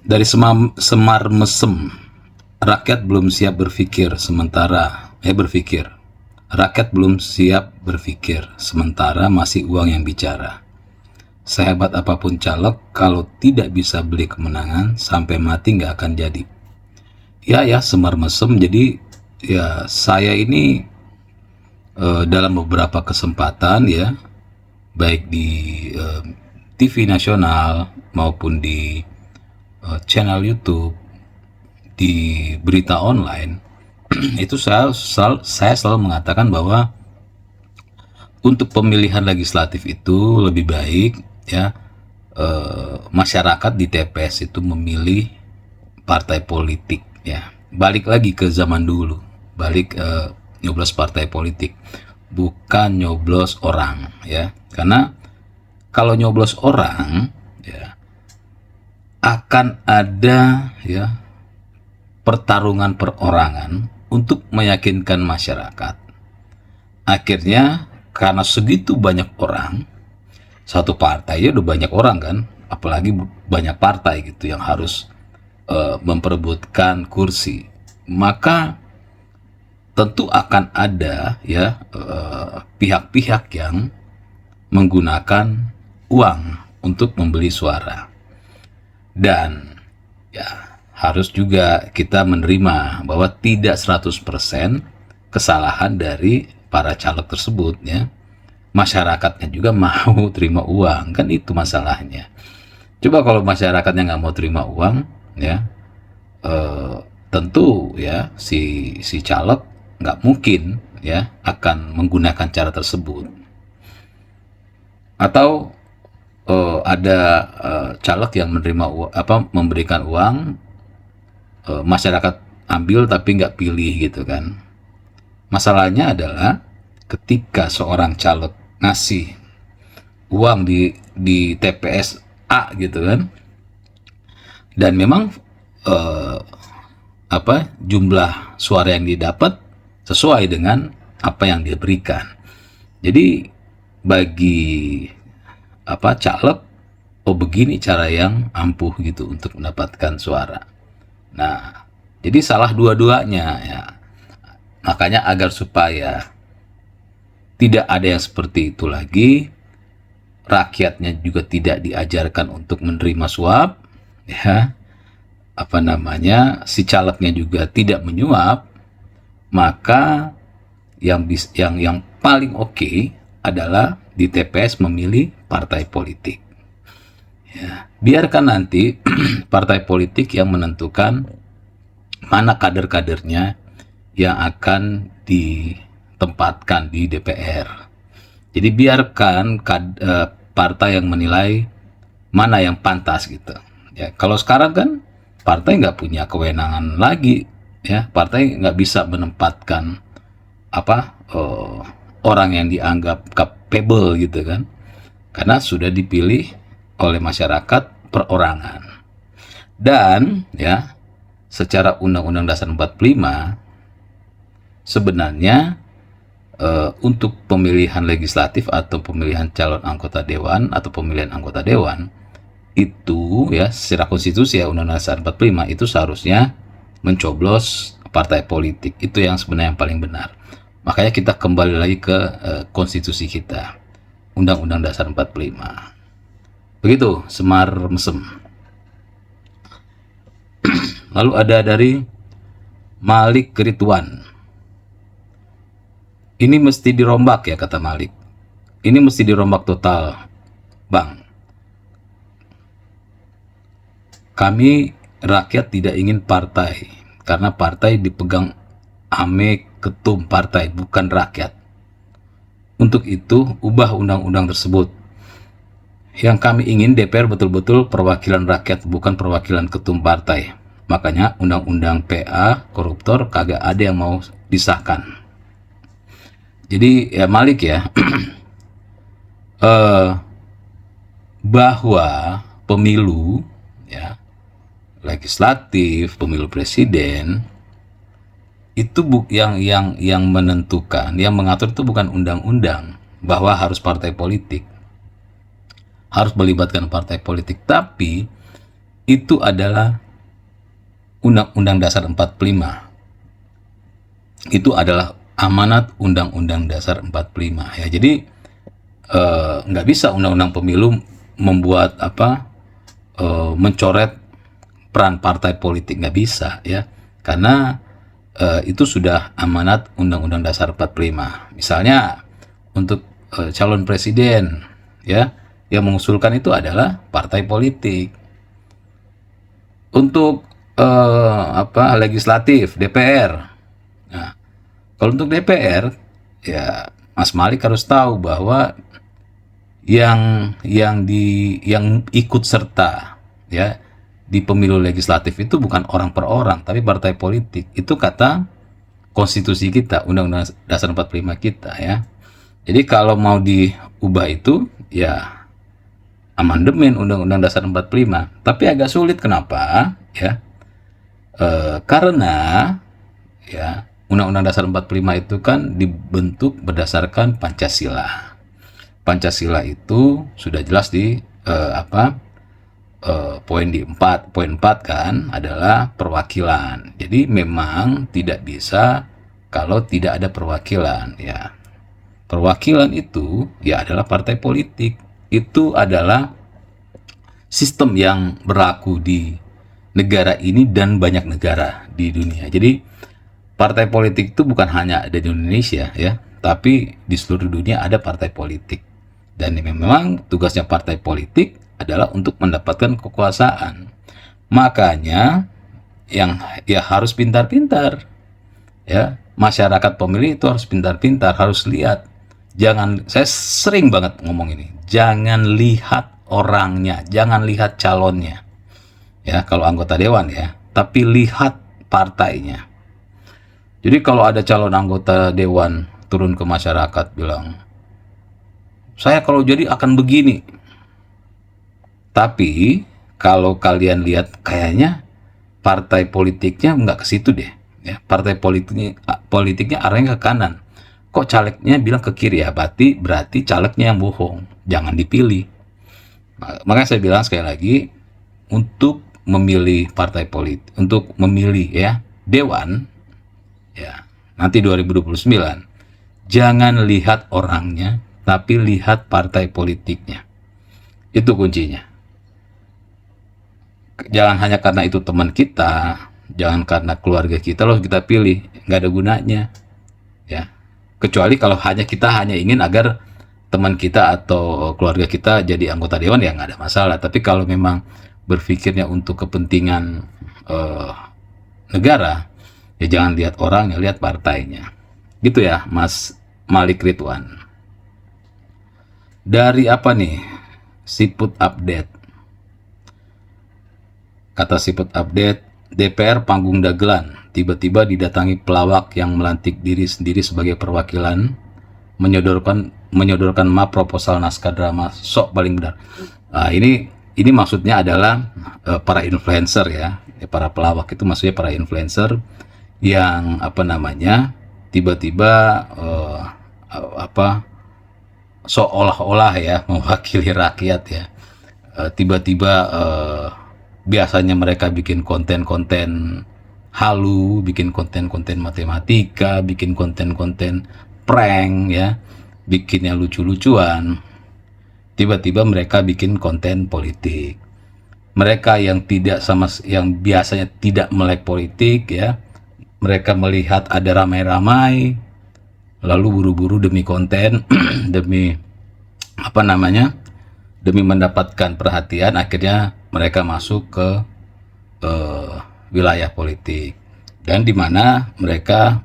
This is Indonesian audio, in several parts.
Dari Semar Mesem, rakyat belum siap berpikir sementara berpikir. Rakyat belum siap berpikir sementara masih uang yang bicara. Sehebat apapun caleg, kalau tidak bisa beli kemenangan, sampai mati nggak akan jadi. Ya, Semar Mesem. Jadi ya, saya ini dalam beberapa kesempatan ya, baik di TV nasional maupun di channel YouTube, di berita online, itu saya selalu mengatakan bahwa untuk pemilihan legislatif itu lebih baik ya, masyarakat di TPS itu memilih partai politik ya. Balik lagi ke zaman dulu, balik nyoblos partai politik, bukan nyoblos orang ya. Karena kalau nyoblos orang ya, akan ada ya pertarungan perorangan untuk meyakinkan masyarakat. Akhirnya karena segitu banyak orang, satu partai ya udah banyak orang kan, apalagi banyak partai gitu yang harus memperebutkan kursi, maka tentu akan ada ya pihak-pihak yang menggunakan uang untuk membeli suara. Dan ya harus juga kita menerima bahwa tidak 100% kesalahan dari para caleg tersebut ya. Masyarakatnya juga mau terima uang, kan itu masalahnya. Coba kalau masyarakatnya nggak mau terima uang ya, tentu ya si caleg nggak mungkin ya akan menggunakan cara tersebut. Atau ada caleg yang menerima memberikan uang, masyarakat ambil tapi nggak pilih gitu kan. Masalahnya adalah ketika seorang caleg ngasih uang di TPS A gitu kan, dan memang jumlah suara yang didapat sesuai dengan apa yang dia berikan. Jadi bagi caleg, oh begini cara yang ampuh gitu untuk mendapatkan suara. Nah, jadi salah dua-duanya ya. Makanya agar supaya tidak ada yang seperti itu lagi, rakyatnya juga tidak diajarkan untuk menerima suap ya, si calegnya juga tidak menyuap, maka yang paling oke adalah di TPS memilih partai politik ya. Biarkan nanti partai politik yang menentukan mana kader-kadernya yang akan ditempatkan di DPR. Jadi biarkan partai yang menilai mana yang pantas gitu ya. Kalau sekarang kan partai nggak punya kewenangan lagi ya, partai nggak bisa menempatkan orang yang dianggap capable gitu kan, karena sudah dipilih oleh masyarakat perorangan. Dan ya, secara Undang-Undang Dasar 45 sebenarnya untuk pemilihan legislatif atau pemilihan calon anggota dewan atau pemilihan anggota dewan itu ya, secara konstitusi ya, Undang-Undang Dasar 45 itu seharusnya mencoblos partai politik. Itu yang sebenarnya yang paling benar. Makanya kita kembali lagi ke konstitusi kita, Undang-Undang Dasar 45. Begitu Semar Mesem. Lalu ada dari Malik Ridwan. Ini mesti dirombak ya, kata Malik. Ini mesti dirombak total, Bang. Kami rakyat tidak ingin partai, karena partai dipegang ame ketum partai, bukan rakyat. Untuk itu, ubah undang-undang tersebut. Yang kami ingin DPR betul-betul perwakilan rakyat, bukan perwakilan ketum partai. Makanya undang-undang PA koruptor kagak ada yang mau disahkan. Jadi ya Malik ya, bahwa pemilu ya, legislatif, pemilu presiden itu yang menentukan, yang mengatur itu bukan undang-undang bahwa harus partai politik, harus melibatkan partai politik, tapi itu adalah Undang-Undang Dasar 45. Itu adalah amanat Undang-Undang Dasar 45 ya. Jadi nggak bisa Undang-Undang Pemilu membuat mencoret peran partai politik, nggak bisa ya, karena itu sudah amanat Undang-Undang Dasar 45. Misalnya untuk calon presiden ya, yang mengusulkan itu adalah partai politik. Untuk legislatif DPR. Nah, kalau untuk DPR ya Mas Malik harus tahu bahwa yang ikut serta ya di pemilu legislatif itu bukan orang per orang, tapi partai politik. Itu kata konstitusi kita, Undang-Undang Dasar 45 kita ya. Jadi kalau mau diubah itu ya amandemen Undang-Undang Dasar 45. Tapi agak sulit, kenapa ya? Karena ya Undang-Undang Dasar 45 itu kan dibentuk berdasarkan Pancasila. Pancasila itu sudah jelas di poin 4 kan adalah perwakilan. Jadi memang tidak bisa kalau tidak ada perwakilan ya. Perwakilan itu ya adalah partai politik. Itu adalah sistem yang berlaku di negara ini dan banyak negara di dunia. Jadi partai politik itu bukan hanya ada di Indonesia ya, tapi di seluruh dunia ada partai politik. Dan memang tugasnya partai politik adalah untuk mendapatkan kekuasaan. Makanya yang ya harus pintar-pintar. Ya, masyarakat pemilih itu harus pintar-pintar, harus lihat. Saya sering banget ngomong ini. Jangan lihat orangnya, jangan lihat calonnya. Ya, kalau anggota dewan ya, tapi lihat partainya. Jadi kalau ada calon anggota dewan turun ke masyarakat bilang, saya kalau jadi akan begini. Tapi kalau kalian lihat kayaknya partai politiknya nggak ke situ deh. Ya, partai politiknya arahnya ke kanan. Kok calegnya bilang ke kiri ya? Berarti calegnya yang bohong. Jangan dipilih. Makanya saya bilang sekali lagi, untuk memilih partai politik, untuk memilih ya dewan ya nanti 2029, jangan lihat orangnya, tapi lihat partai politiknya. Itu kuncinya. Jangan hanya karena itu teman kita, jangan karena keluarga kita loh kita pilih, nggak ada gunanya ya. Kecuali kalau kita hanya ingin agar teman kita atau keluarga kita jadi anggota dewan, ya nggak ada masalah. Tapi kalau memang berpikirnya untuk kepentingan negara, ya jangan lihat orang, ya lihat partainya. Gitu ya Mas Malik Ridwan. Dari apa nih? Siput Update. Kata Siput Update, DPR panggung dagelan, tiba-tiba didatangi pelawak yang melantik diri sendiri sebagai perwakilan, menyodorkan map proposal naskah drama sok paling benar. Nah, ini maksudnya adalah para influencer ya, para pelawak itu maksudnya para influencer yang tiba-tiba seolah-olah ya mewakili rakyat ya. Tiba-tiba biasanya mereka bikin konten-konten halu, bikin konten-konten matematika, bikin konten-konten prank ya, bikin yang lucu-lucuan. Tiba-tiba mereka bikin konten politik. Mereka yang biasanya tidak melek politik ya, mereka melihat ada ramai-ramai, lalu buru-buru demi konten, demi demi mendapatkan perhatian, akhirnya mereka masuk ke wilayah politik, dan di mana mereka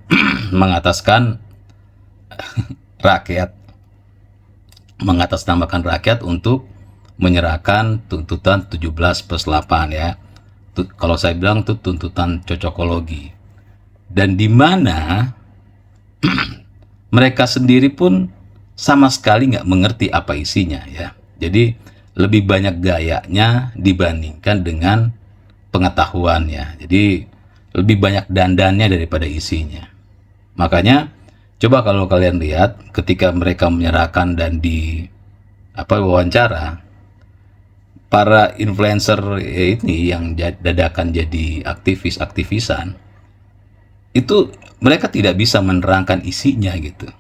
mengatasnamakan rakyat untuk menyerahkan tuntutan 17+8 ya. Kalau saya bilang itu tuntutan cocokologi, dan di mana mereka sendiri pun sama sekali nggak mengerti apa isinya ya. Jadi lebih banyak gayanya dibandingkan dengan pengetahuannya. Jadi lebih banyak dandannya daripada isinya. Makanya coba kalau kalian lihat ketika mereka menyerahkan dan wawancara, para influencer ini yang dadakan jadi aktivisan itu mereka tidak bisa menerangkan isinya gitu.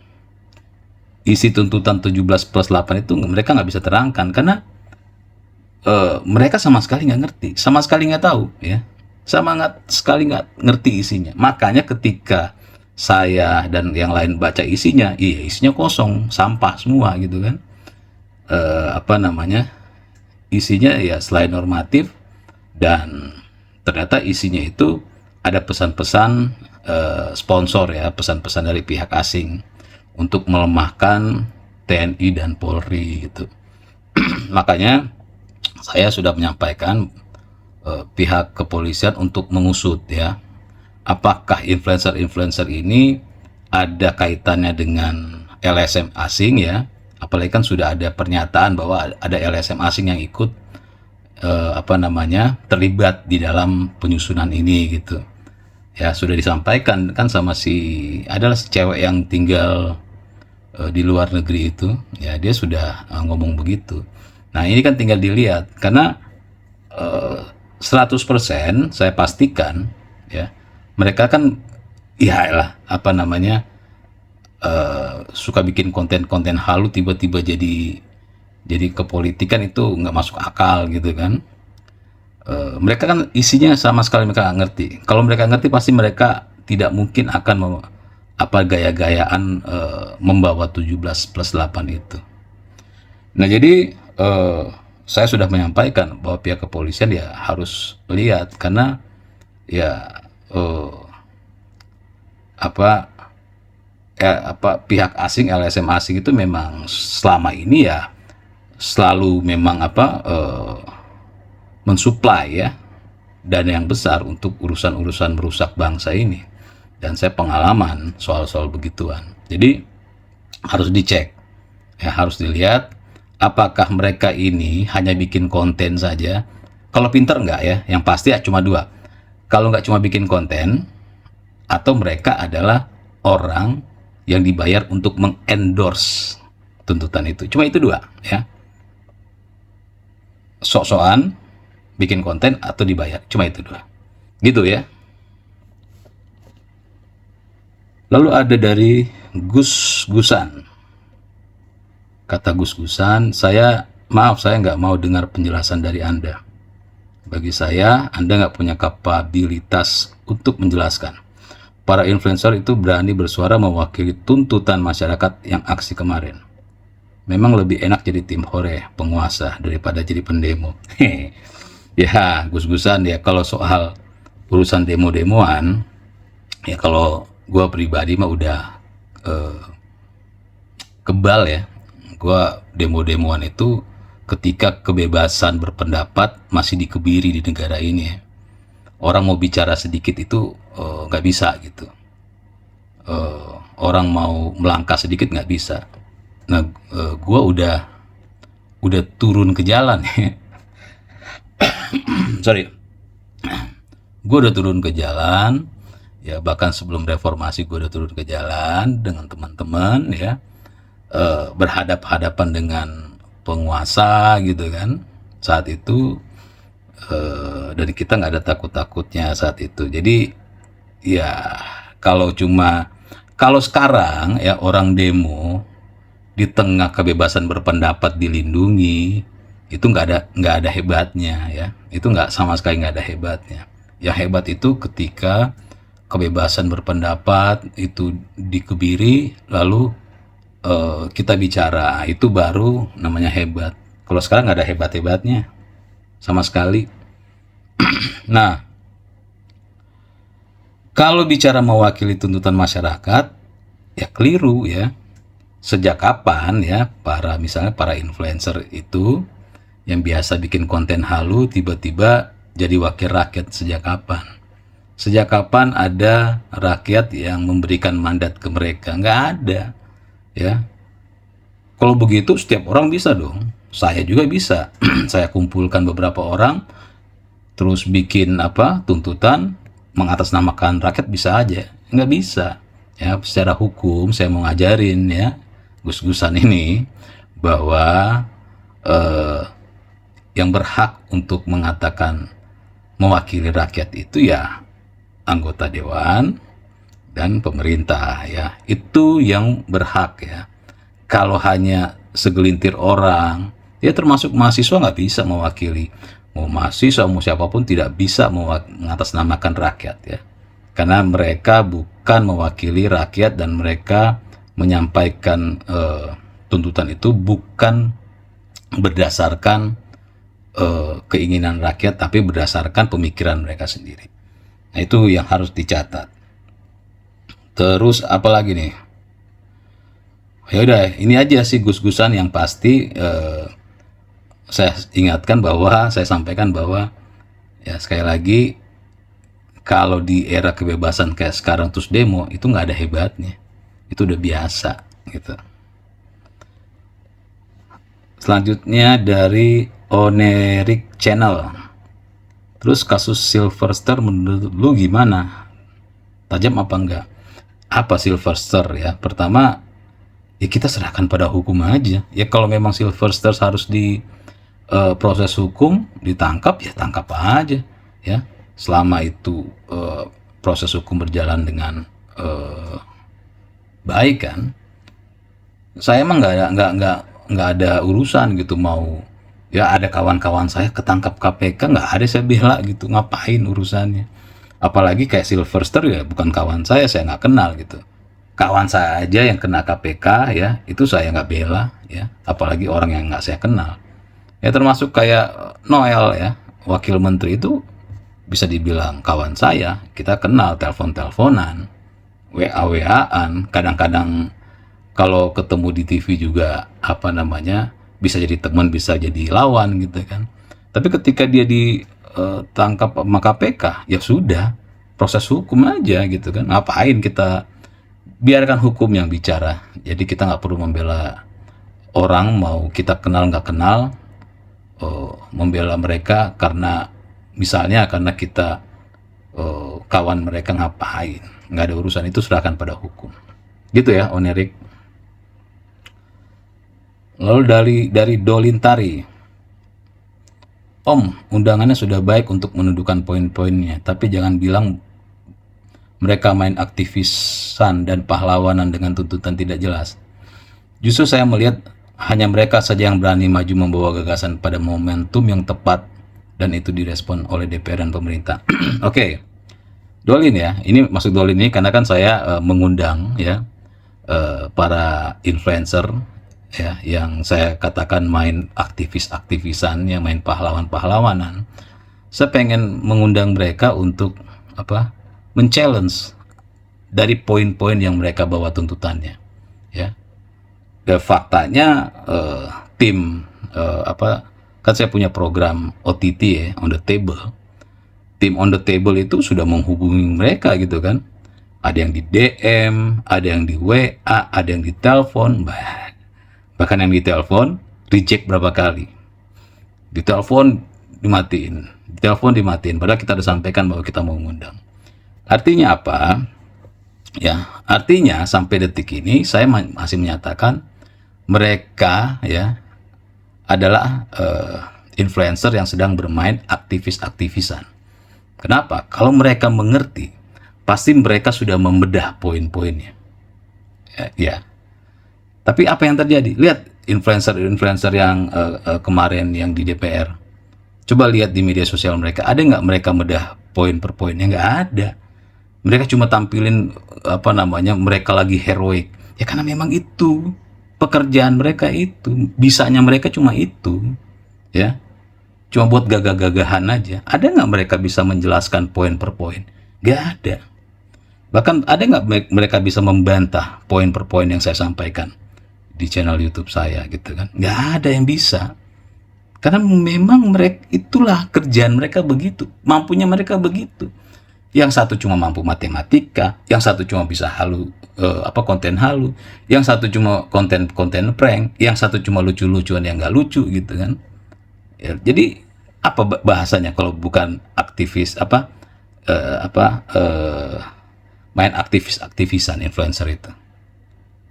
Isi tuntutan 17+8 itu mereka nggak bisa terangkan karena mereka sama sekali nggak ngerti, sama sekali nggak tahu ya, sekali nggak ngerti isinya. Makanya ketika saya dan yang lain baca isinya, iya isinya kosong, sampah semua gitu kan. Apa namanya, isinya ya selain normatif, dan ternyata isinya itu ada pesan-pesan sponsor ya, pesan-pesan dari pihak asing untuk melemahkan TNI dan Polri gitu. Makanya saya sudah menyampaikan pihak kepolisian untuk mengusut ya, apakah influencer-influencer ini ada kaitannya dengan LSM asing ya, apalagi kan sudah ada pernyataan bahwa ada LSM asing yang ikut apa namanya, terlibat di dalam penyusunan ini gitu ya. Sudah disampaikan kan sama adalah si cewek yang tinggal di luar negeri itu ya, dia sudah ngomong begitu. Nah ini kan tinggal dilihat, karena 100% saya pastikan ya, mereka kan ya lah apa namanya, suka bikin konten-konten halu tiba-tiba jadi kepolitikan, itu nggak masuk akal gitu kan. Mereka kan isinya sama sekali mereka nggak ngerti. Kalau mereka ngerti pasti mereka tidak mungkin akan gaya-gayaan membawa 17+8 itu. Nah jadi saya sudah menyampaikan bahwa pihak kepolisian ya harus lihat, karena ya pihak asing, LSM asing itu memang selama ini ya selalu memang mensuplai ya dana yang besar untuk urusan-urusan merusak bangsa ini, dan saya pengalaman soal-soal begituan. Jadi harus dicek ya, harus dilihat apakah mereka ini hanya bikin konten saja. Kalau pinter enggak ya, yang pasti ya cuma dua. Kalau nggak cuma bikin konten, atau mereka adalah orang yang dibayar untuk mengendorse tuntutan itu. Cuma itu dua ya. Sok-sokan bikin konten atau dibayar, cuma itu dua. Gitu ya. Lalu ada dari Gus-Gusan. Kata Gus-Gusan, maaf saya nggak mau dengar penjelasan dari Anda. Bagi saya, Anda nggak punya kapabilitas untuk menjelaskan. Para influencer itu berani bersuara mewakili tuntutan masyarakat yang aksi kemarin. Memang lebih enak jadi tim hore penguasa daripada jadi pendemo. Ya, Gus-Gusan ya, kalau soal urusan demo-demoan, ya kalau gue pribadi mah udah kebal ya. Gue demo-demoan itu ketika kebebasan berpendapat masih dikebiri di negara ini ya. Orang mau bicara sedikit itu nggak bisa gitu. Orang mau melangkah sedikit nggak bisa. Nah, gue udah turun ke jalan ya. Sorry, gue udah turun ke jalan ya, bahkan sebelum reformasi gue udah turun ke jalan dengan teman-teman ya, berhadap-hadapan dengan penguasa gitu kan saat itu. Dan kita nggak ada takut-takutnya saat itu. Jadi ya kalau sekarang ya orang demo di tengah kebebasan berpendapat dilindungi, itu nggak ada hebatnya ya. Itu sama sekali nggak ada hebatnya. Yang hebat itu ketika kebebasan berpendapat itu dikebiri, lalu kita bicara, itu baru namanya hebat. Kalau sekarang nggak ada hebat-hebatnya sama sekali. Nah, kalau bicara mewakili tuntutan masyarakat, ya keliru ya. Sejak kapan ya misalnya para influencer itu yang biasa bikin konten halu tiba-tiba jadi wakil rakyat? Sejak kapan? Sejak kapan ada rakyat yang memberikan mandat ke mereka? Nggak ada ya. Kalau begitu setiap orang bisa dong. Saya juga bisa. Saya kumpulkan beberapa orang, terus bikin tuntutan mengatasnamakan rakyat, bisa aja. Nggak bisa ya. Secara hukum saya mau ngajarin ya Gus-Gusan ini bahwa yang berhak untuk mengatakan mewakili rakyat itu ya anggota dewan dan pemerintah ya. Itu yang berhak ya. Kalau hanya segelintir orang, ya termasuk mahasiswa nggak bisa mewakili. Mau mahasiswa, mau siapapun tidak bisa mengatasnamakan rakyat ya. Karena mereka bukan mewakili rakyat dan mereka menyampaikan tuntutan itu bukan berdasarkan keinginan rakyat, tapi berdasarkan pemikiran mereka sendiri. Nah, itu yang harus dicatat. Terus apa lagi nih? Ya udah, ini aja sih gus-gusan yang pasti. Saya ingatkan bahwa, saya sampaikan bahwa ya sekali lagi, kalau di era kebebasan kayak sekarang terus demo, itu nggak ada hebatnya. Itu udah biasa gitu. Selanjutnya dari Onerik Channel. Terus kasus Sylvester menurut lu gimana? Tajam apa enggak? Apa Sylvester ya? Pertama, ya kita serahkan pada hukum aja. Ya kalau memang Sylvester harus di proses hukum, ditangkap ya tangkap aja ya. Selama itu proses hukum berjalan dengan baik kan. Saya emang nggak ada urusan gitu, mau ya ada kawan-kawan saya ketangkap KPK, nggak ada saya bela gitu, ngapain urusannya. Apalagi kayak Sylvester ya bukan kawan saya nggak kenal gitu. Kawan saya aja yang kena KPK ya, itu saya nggak bela ya, apalagi orang yang nggak saya kenal. Ya termasuk kayak Noel ya, wakil menteri itu bisa dibilang kawan saya, kita kenal, telepon-teleponan, WA-WA-an, kadang-kadang kalau ketemu di TV juga apa namanya, bisa jadi teman, bisa jadi lawan gitu kan. Tapi ketika dia ditangkap sama KPK, ya sudah, proses hukum aja gitu kan. Ngapain kita, biarkan hukum yang bicara. Jadi kita nggak perlu membela orang, mau kita kenal nggak kenal, membela mereka karena misalnya karena kita kawan mereka, ngapain. Nggak ada urusan, itu serahkan pada hukum gitu ya Onerik. Lalu dari Dolintari, Om, undangannya sudah baik untuk menundukkan poin-poinnya, tapi jangan bilang mereka main aktivisan dan pahlawanan dengan tuntutan tidak jelas. Justru saya melihat hanya mereka saja yang berani maju membawa gagasan pada momentum yang tepat, dan itu direspon oleh DPR dan pemerintah. Oke, Dolin ya, ini masuk Dolin ini karena kan saya mengundang ya para influencer ya, yang saya katakan main aktivisan, yang main pahlawanan. Saya pengen mengundang mereka untuk apa? Men-challenge dari poin-poin yang mereka bawa tuntutannya. Ya. Faktanya tim kan saya punya program OTT ya, on the table. Tim on the table itu sudah menghubungi mereka gitu kan. Ada yang di DM, ada yang di WA, ada yang di telepon. Bahkan yang ditelepon reject berapa kali, ditelepon dimatiin, padahal kita udah sampaikan bahwa kita mau mengundang. Artinya apa ya? Artinya sampai detik ini saya masih menyatakan mereka ya adalah influencer yang sedang bermain aktivisan. Kenapa? Kalau mereka mengerti, pasti mereka sudah membedah poin-poinnya ya. Tapi apa yang terjadi? Lihat influencer yang kemarin yang di DPR. Coba lihat di media sosial mereka, ada nggak mereka bedah poin per poinnya? Nggak ada. Mereka cuma tampilin apa namanya, mereka lagi heroik. Ya karena memang itu pekerjaan mereka, itu bisanya mereka cuma itu, ya. Cuma buat gagah-gagahan aja. Ada nggak mereka bisa menjelaskan poin per poin? Nggak ada. Bahkan ada nggak mereka bisa membantah poin per poin yang saya sampaikan di channel YouTube saya gitu kan? Nggak ada yang bisa, karena memang mereka itulah kerjaan mereka begitu, mampunya mereka begitu. Yang satu cuma mampu matematika, yang satu cuma bisa konten halu, yang satu cuma konten prank, yang satu cuma lucu-lucuan yang nggak lucu gitu kan. Ya, jadi apa bahasanya kalau bukan aktivis main aktivisan influencer itu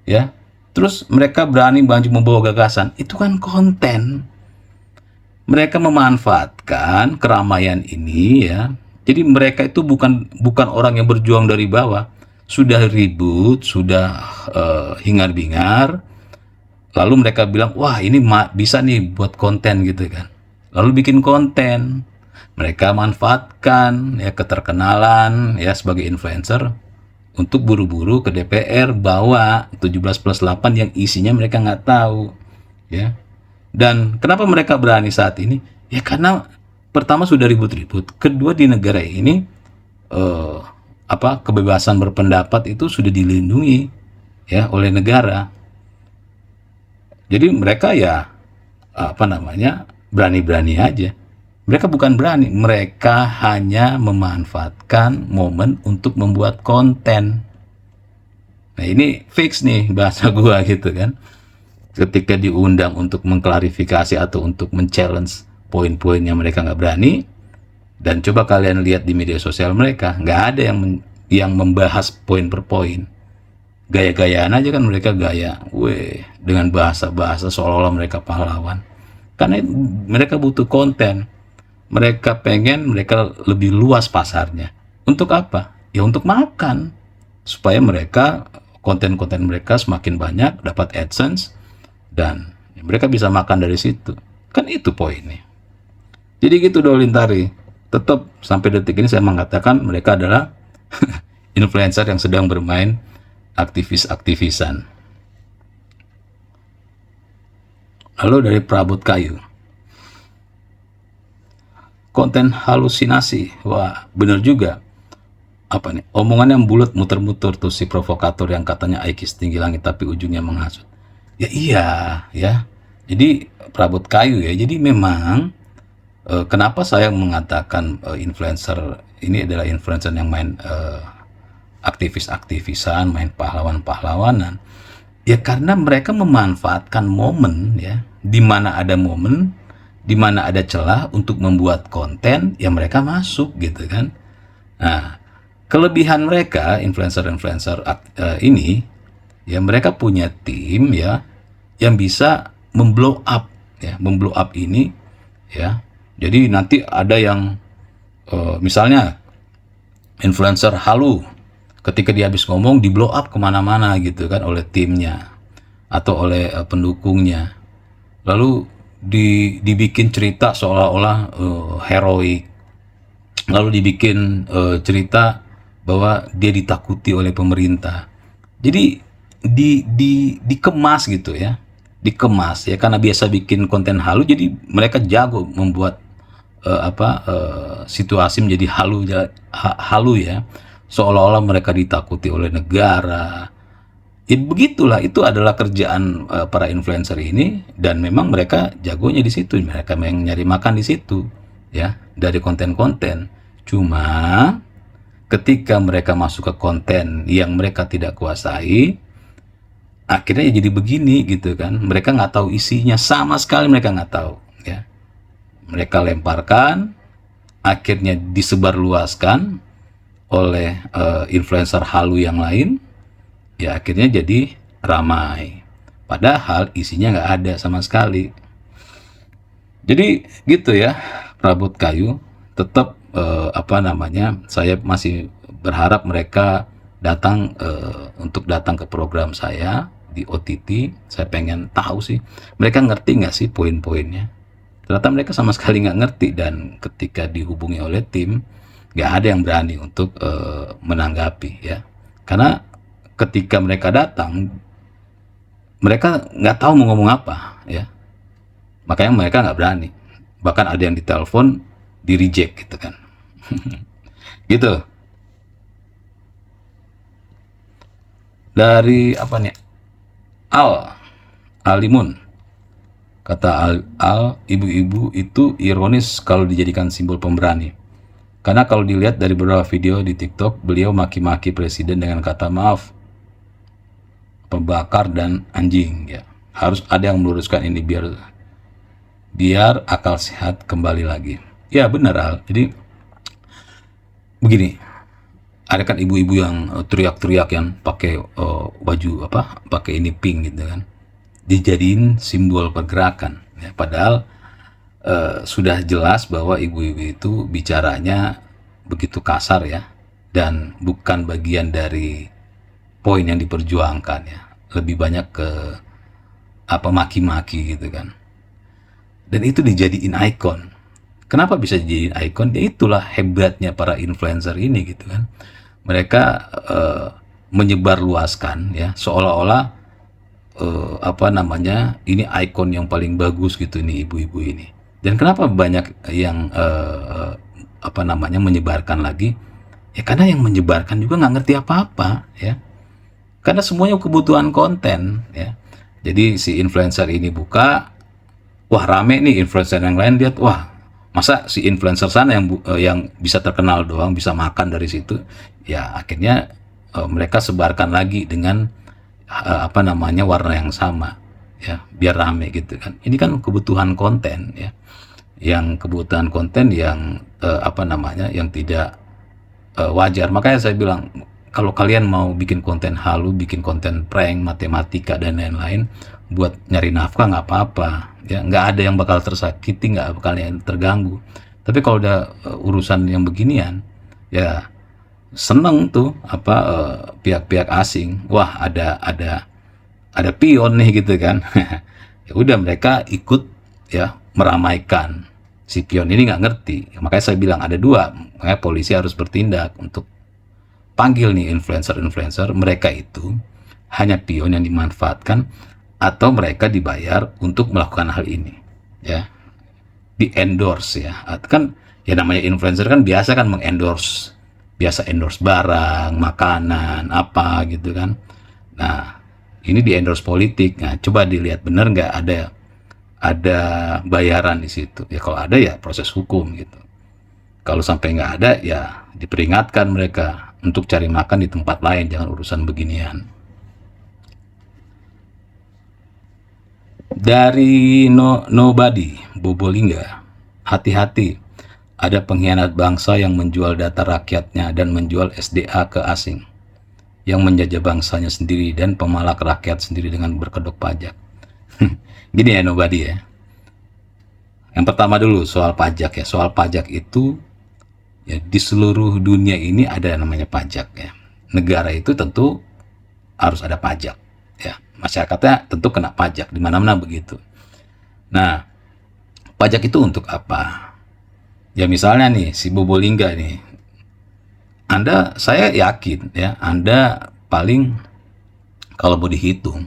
ya. Terus mereka berani maju membawa gagasan, itu kan konten. Mereka memanfaatkan keramaian ini ya. Jadi mereka itu bukan orang yang berjuang dari bawah. Sudah ribut, sudah hingar-bingar, lalu mereka bilang, wah ini bisa nih buat konten gitu kan. Lalu bikin konten. Mereka manfaatkan ya keterkenalan ya sebagai influencer untuk buru-buru ke DPR bawa 17+8 yang isinya mereka nggak tahu ya. Dan kenapa mereka berani saat ini? Ya karena pertama sudah ribut-ribut, kedua di negara ini kebebasan berpendapat itu sudah dilindungi ya oleh negara. Jadi mereka ya berani-berani aja. Mereka bukan berani, mereka hanya memanfaatkan momen untuk membuat konten. Nah ini fix nih bahasa gua gitu kan. Ketika diundang untuk mengklarifikasi atau untuk men-challenge poin-poin yang mereka nggak berani, dan coba kalian lihat di media sosial mereka, nggak ada yang membahas poin per poin. Gaya-gayaan aja kan mereka gaya, dengan bahasa-bahasa seolah-olah mereka pahlawan. Karena mereka butuh konten. Mereka lebih luas pasarnya. Untuk apa? Ya untuk makan. Supaya konten-konten mereka semakin banyak, dapat AdSense, dan mereka bisa makan dari situ. Kan itu poinnya. Jadi gitu Dolintari. Tetap sampai detik ini saya mengatakan mereka adalah influencer yang sedang bermain aktivis-aktivisan. Lalu dari Prabut Kayu, konten halusinasi. Wah, bener juga. Omongan yang bulat muter-muter tuh si provokator yang katanya IQ tinggi langit tapi ujungnya menghasut. Ya iya, ya. Jadi Prabut Kayu ya. Jadi memang kenapa saya mengatakan influencer ini adalah influencer yang main aktivis-aktivisan, main pahlawan-pahlawanan. Ya karena mereka memanfaatkan momen ya, di mana ada momen, di mana ada celah untuk membuat konten yang mereka masuk gitu kan. Nah, kelebihan mereka influencer-influencer ini ya, mereka punya tim ya yang bisa memblow up ini ya. Jadi nanti ada yang misalnya influencer halu, ketika dia habis ngomong di blow up kemana-mana gitu kan oleh timnya atau oleh pendukungnya. Lalu dibikin cerita seolah-olah heroik, lalu dibikin cerita bahwa dia ditakuti oleh pemerintah. Jadi dikemas gitu ya, dikemas ya, karena biasa bikin konten halu, jadi mereka jago membuat situasi menjadi halu ya, seolah-olah mereka ditakuti oleh negara. Ya begitulah, itu adalah kerjaan para influencer ini, dan memang mereka jagonya di situ, mereka yang nyari makan di situ ya, dari konten-konten. Cuma ketika mereka masuk ke konten yang mereka tidak kuasai, akhirnya jadi begini gitu kan. Mereka nggak tahu isinya, sama sekali mereka nggak tahu ya. Mereka lemparkan, akhirnya disebarluaskan oleh influencer halu yang lain. Ya akhirnya jadi ramai, padahal isinya nggak ada sama sekali. Jadi gitu ya Prabut Kayu. Tetap saya masih berharap mereka untuk datang ke program saya di OTT. Saya pengen tahu sih mereka ngerti nggak sih poin-poinnya. Ternyata mereka sama sekali nggak ngerti, dan ketika dihubungi oleh tim nggak ada yang berani untuk menanggapi ya, karena ketika mereka datang, mereka nggak tahu mau ngomong apa ya, makanya mereka nggak berani. Bahkan ada yang ditelepon di reject gitu kan. Gitu. Dari Alimun, kata ibu-ibu itu ironis kalau dijadikan simbol pemberani. Karena kalau dilihat dari beberapa video di TikTok, beliau maki-maki presiden dengan kata maaf, pembakar dan anjing ya. Harus ada yang meluruskan ini biar akal sehat kembali lagi. Ya benar Al. Jadi begini, ada kan ibu-ibu yang teriak-teriak yang pakai baju pakai ini pink gitu kan, dijadiin simbol pergerakan ya. Padahal sudah jelas bahwa ibu-ibu itu bicaranya begitu kasar ya, dan bukan bagian dari poin yang diperjuangkan ya, lebih banyak ke apa, maki-maki gitu kan. Dan itu dijadiin ikon. Kenapa bisa dijadiin ikon? Ya itulah hebatnya para influencer ini gitu kan. Mereka menyebarluaskan ya, seolah-olah apa namanya, ini ikon yang paling bagus gitu, ini ibu-ibu ini. Dan kenapa banyak yang apa namanya, menyebarkan lagi? Ya karena yang menyebarkan juga nggak ngerti apa-apa ya. Karena semuanya kebutuhan konten ya. Jadi si influencer ini buka, wah rame nih, influencer yang lain lihat, wah masa si influencer sana yang bisa terkenal doang bisa makan dari situ. Ya akhirnya mereka sebarkan lagi dengan apa namanya, warna yang sama ya, biar rame gitu kan. Ini kan kebutuhan konten ya, yang kebutuhan konten yang apa namanya, yang tidak wajar. Makanya saya bilang, kalau kalian mau bikin konten halu, bikin konten prank, matematika dan lain-lain buat nyari nafkah, nggak apa-apa ya, nggak ada yang bakal tersakiti, nggak bakal yang terganggu. Tapi kalau udah urusan yang beginian ya, seneng tuh apa pihak-pihak asing, wah ada pion nih gitu kan. Ya udah, mereka ikut ya meramaikan. Si pion ini nggak ngerti, makanya saya bilang ada dua, makanya polisi harus bertindak untuk panggil nih influencer-influencer. Mereka itu hanya pion yang dimanfaatkan atau mereka dibayar untuk melakukan hal ini ya, di endorse ya. Kan ya namanya influencer kan biasa kan mengendorse, biasa endorse barang, makanan, apa gitu kan. Nah ini di endorse politik. Nah coba dilihat bener nggak ada bayaran di situ ya. Kalau ada ya proses hukum gitu. Kalau sampai nggak ada ya diperingatkan mereka untuk cari makan di tempat lain, jangan urusan beginian. Dari Nobody Bobolingga, hati-hati, ada pengkhianat bangsa yang menjual data rakyatnya dan menjual SDA ke asing, yang menjajah bangsanya sendiri dan pemalak rakyat sendiri dengan berkedok pajak. Gini ya Nobody ya. Yang pertama dulu soal pajak ya. Soal pajak itu ya, di seluruh dunia ini ada namanya pajak ya. Negara itu tentu harus ada pajak ya. Masyarakatnya tentu kena pajak, di mana-mana begitu. Nah, pajak itu untuk apa? Ya misalnya nih si Bobolingga nih, saya yakin ya, Anda paling kalau mau dihitung,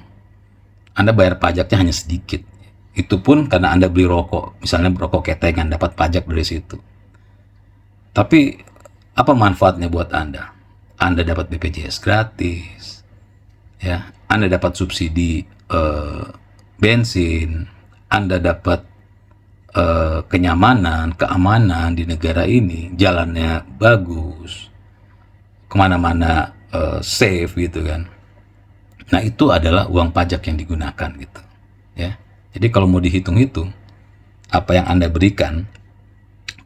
Anda bayar pajaknya hanya sedikit. Itu pun karena Anda beli rokok, misalnya rokok ketengan, dapat pajak dari situ. Tapi apa manfaatnya buat Anda? Anda dapat BPJS gratis, ya. Anda dapat subsidi bensin, Anda dapat kenyamanan, keamanan di negara ini, jalannya bagus, kemana-mana safe gitu kan. Nah itu adalah uang pajak yang digunakan gitu, ya. Jadi kalau mau dihitung-hitung, apa yang Anda berikan,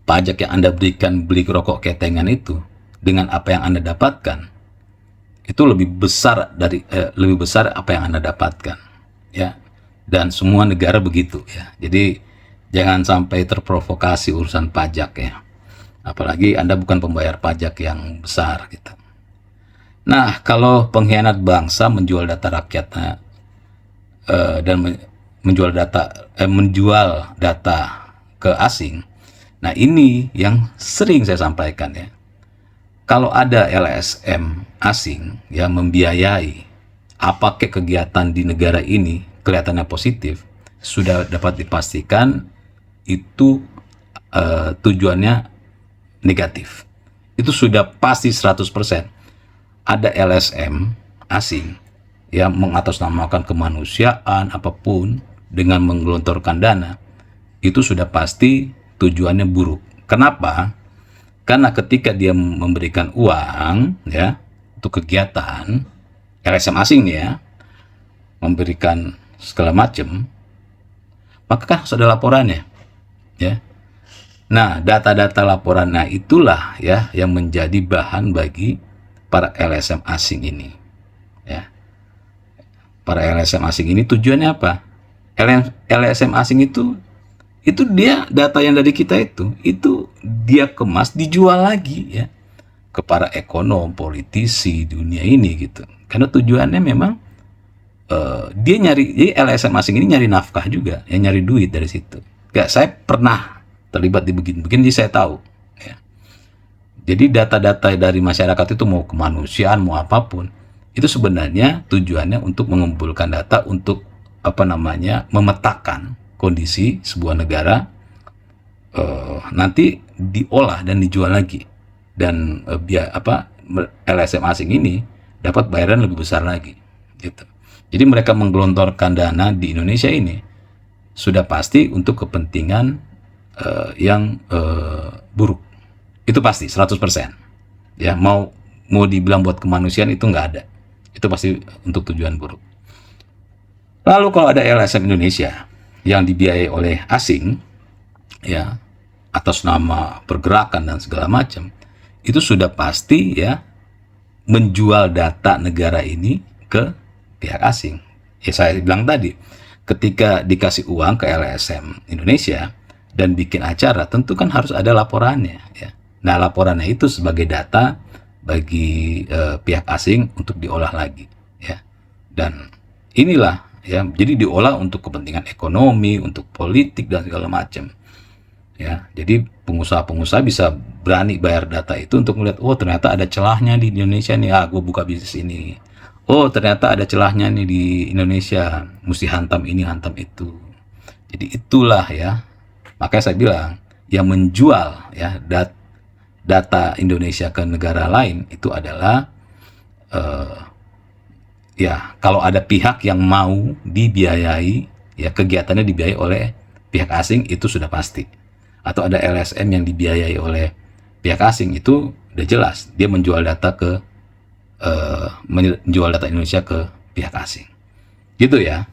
pajak yang Anda berikan beli rokok ketengan itu dengan apa yang Anda dapatkan, itu lebih besar lebih besar apa yang Anda dapatkan ya. Dan semua negara begitu ya. Jadi jangan sampai terprovokasi urusan pajak ya, apalagi Anda bukan pembayar pajak yang besar gitu. Nah kalau pengkhianat bangsa menjual data rakyatnya dan menjual data ke asing. Nah ini yang sering saya sampaikan ya. Kalau ada LSM asing yang membiayai apa kegiatan di negara ini kelihatannya positif, sudah dapat dipastikan itu tujuannya negatif. Itu sudah pasti 100%. Ada LSM asing yang mengatasnamakan kemanusiaan apapun dengan menggelontorkan dana, itu sudah pasti tujuannya buruk. Kenapa? Karena ketika dia memberikan uang ya untuk kegiatan, LSM asing nih ya, memberikan segala macam, maka kan harus ada laporannya ya. Nah data-data laporannya itulah ya yang menjadi bahan bagi para LSM asing ini ya. Para LSM asing ini tujuannya apa? LSM asing itu itu dia data yang dari kita itu dia kemas dijual lagi ya ke para ekonom, politisi dunia ini gitu. Karena tujuannya memang dia nyari, jadi LSM asing ini nyari nafkah juga, ya nyari duit dari situ. Gak, saya pernah terlibat di begini-begini, jadi saya tahu. Ya. Jadi data-data dari masyarakat itu mau kemanusiaan, mau apapun, itu sebenarnya tujuannya untuk mengumpulkan data untuk memetakan kondisi sebuah negara, nanti diolah dan dijual lagi, dan LSM asing ini dapat bayaran lebih besar lagi gitu. Jadi mereka menggelontorkan dana di Indonesia ini sudah pasti untuk kepentingan yang buruk. Itu pasti 100%. Ya, mau dibilang buat kemanusiaan itu nggak ada. Itu pasti untuk tujuan buruk. Lalu kalau ada LSM Indonesia yang dibiayai oleh asing, ya, atas nama pergerakan dan segala macam, itu sudah pasti ya menjual data negara ini ke pihak asing. Ya saya bilang tadi, ketika dikasih uang ke LSM Indonesia dan bikin acara, tentu kan harus ada laporannya ya. Nah, laporannya itu sebagai data bagi pihak asing untuk diolah lagi ya. Dan inilah ya, jadi diolah untuk kepentingan ekonomi, untuk politik dan segala macam. Ya, jadi pengusaha-pengusaha bisa berani bayar data itu untuk melihat, oh ternyata ada celahnya di Indonesia nih, gue buka bisnis ini. Oh ternyata ada celahnya nih di Indonesia, mesti hantam ini, hantam itu. Jadi itulah ya, makanya saya bilang yang menjual ya data Indonesia ke negara lain itu adalah ya kalau ada pihak yang mau dibiayai, ya kegiatannya dibiayai oleh pihak asing, itu sudah pasti. Atau ada LSM yang dibiayai oleh pihak asing, itu udah jelas dia menjual data menjual data Indonesia ke pihak asing gitu ya.